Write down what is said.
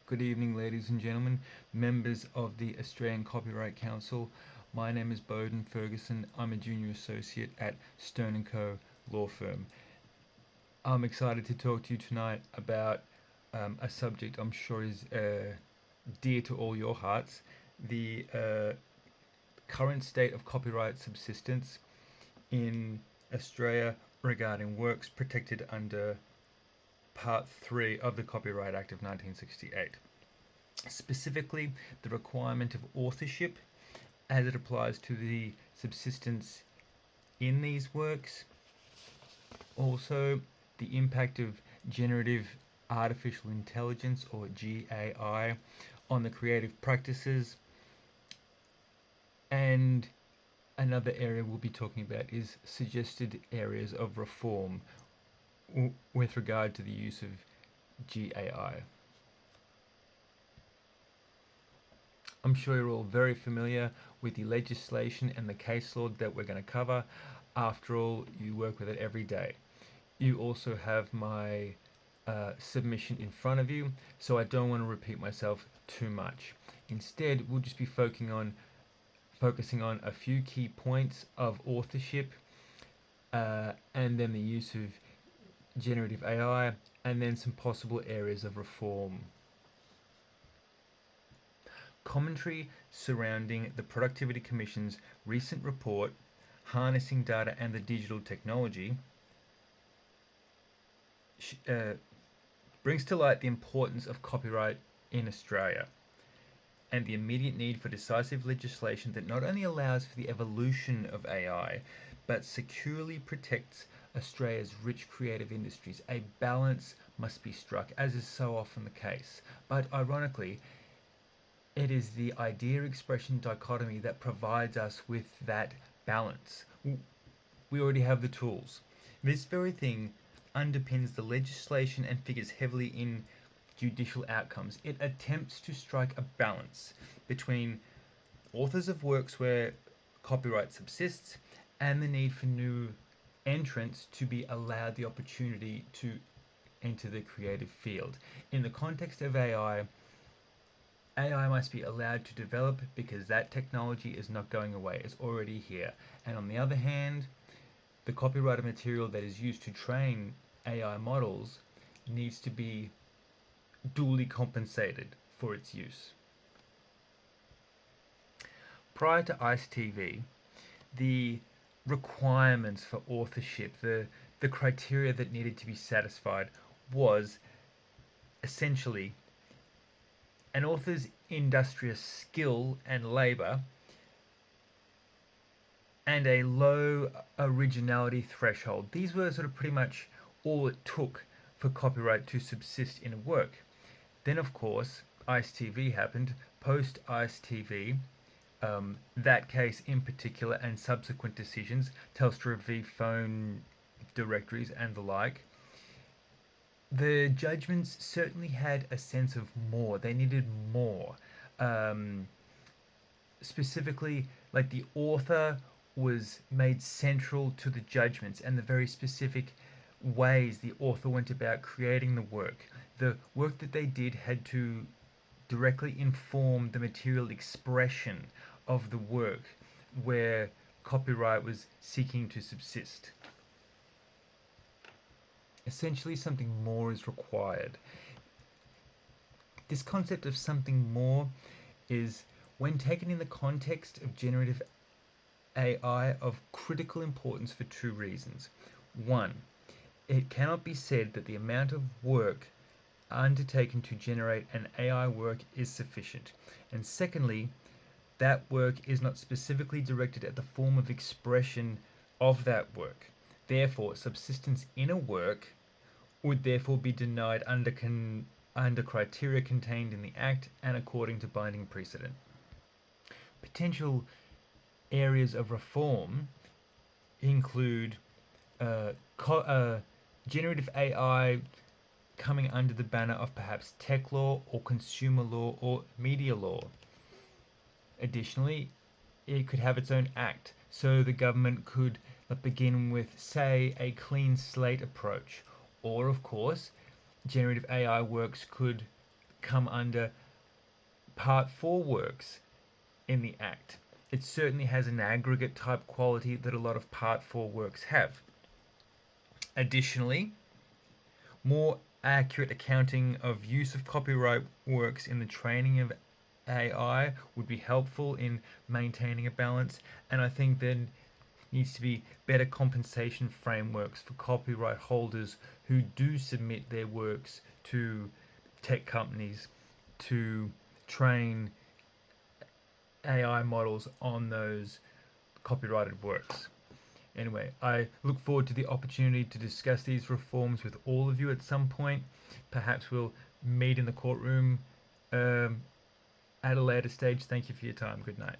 Good evening, ladies and gentlemen, members of the Australian Copyright Council. My name is Bohdan Ferguson. I'm a junior associate at Stone & Co. law firm. I'm excited to talk to you tonight about a subject I'm sure is dear to all your hearts, the current state of copyright subsistence in Australia regarding works protected under Part 3 of the Copyright Act of 1968. Specifically, the requirement of authorship as it applies to the subsistence in these works. Also, the impact of generative artificial intelligence or GAI on the creative practices. And another area we'll be talking about is suggested areas of reform with regard to the use of GAI. I'm sure you're all very familiar with the legislation and the case law that we're going to cover. After all, you work with it every day. You also have my submission in front of you, so I don't want to repeat myself too much. Instead, we'll just be focusing on a few key points of authorship, and then the use of generative AI, and then some possible areas of reform. Commentary surrounding the Productivity Commission's recent report, Harnessing Data and the Digital Technology, brings to light the importance of copyright in Australia and the immediate need for decisive legislation that not only allows for the evolution of AI, but securely protects Australia's rich creative industries. A balance must be struck, as is so often the case. But ironically, it is the idea expression dichotomy that provides us with that balance. We already have the tools. This very thing underpins the legislation and figures heavily in judicial outcomes. It attempts to strike a balance between authors of works where copyright subsists and the need for new entrants to be allowed the opportunity to enter the creative field. In the context of AI must be allowed to develop because that technology is not going away, it's already here. And on the other hand, the copyrighted material that is used to train AI models needs to be duly compensated for its use. Prior to ICE TV, the requirements for authorship, the criteria that needed to be satisfied was essentially an author's industrious skill and labour and a low originality threshold. These were sort of pretty much all it took for copyright to subsist in a work. Then, of course, ICE TV happened. Post ICE TV, that case in particular and subsequent decisions, Telstra v phone directories and the like, the judgments certainly had a sense of more. They needed more. Specifically, like the author was made central to the judgments and the very specific ways the author went about creating the work. The work that they did had to directly inform the material expression of the work where copyright was seeking to subsist. Essentially, something more is required. This concept of something more is, when taken in the context of generative AI, of critical importance for two reasons. One, it cannot be said that the amount of work undertaken to generate an AI work is sufficient. And secondly, that work is not specifically directed at the form of expression of that work. Therefore, subsistence in a work would therefore be denied under criteria contained in the Act and according to binding precedent. Potential areas of reform include generative AI coming under the banner of perhaps tech law or consumer law or media law. Additionally, it could have its own act, so the government could begin with, say, a clean slate approach. Or, of course, generative AI works could come under Part 4 works in the Act. It certainly has an aggregate type quality that a lot of Part 4 works have. Additionally, more accurate accounting of use of copyright works in the training of AI would be helpful in maintaining a balance, and I think there needs to be better compensation frameworks for copyright holders who do submit their works to tech companies to train AI models on those copyrighted works. Anyway, I look forward to the opportunity to discuss these reforms with all of you at some point. Perhaps we'll meet in the courtroom at a later stage. Thank you for your time. Good night.